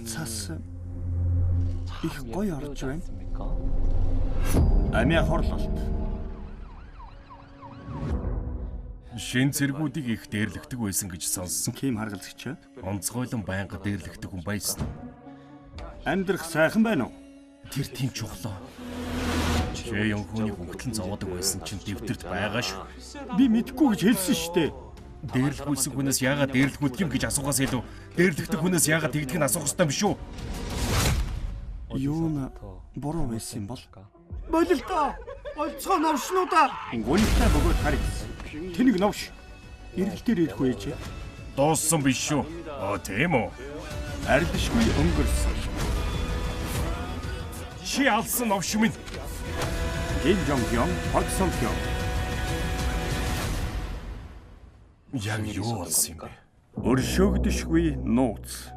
Цас их гоё орж байна. Амиа хорлолт. Шин зэргүүдийг их дээрлэгдэг байсан гэж сонссон. Ким харгалзагч. Онцгойлон байнга дээрлэгдэг хүн байсан. Амьдрах сайхан байна уу? Тэр тийм чухлаа. Чи явхууны хөнгөлөн зовоодаг байсан чинь дэвтэрт байгаа шүү. Би мэдгүй гэж хэлсэн шүү дээ. Дээрлэгүүлсэн хүнээс яагаад дээрлэгүүлдэг юм гэж асуухаас илүү дээрлэгдэх хүнээс яагаад тэгдэг нь асуух ёстой юм шүү. Юу н буруу байсан юм бол? Болилтоо. Олцгоо новшнуудаа. Гүнтэй бөгөөд харъя. Тэнийг новш. Иргэлтээр ирэх үеч. Дууссан биш шүү. Тийм үү? Арилшгүй өнгөрсөн. Чи алсан новш минь. Ким Жонг Ён, Парк Сон Хён. Яг юу болсон юм бэ? Өршөөгдөшгүй нууц.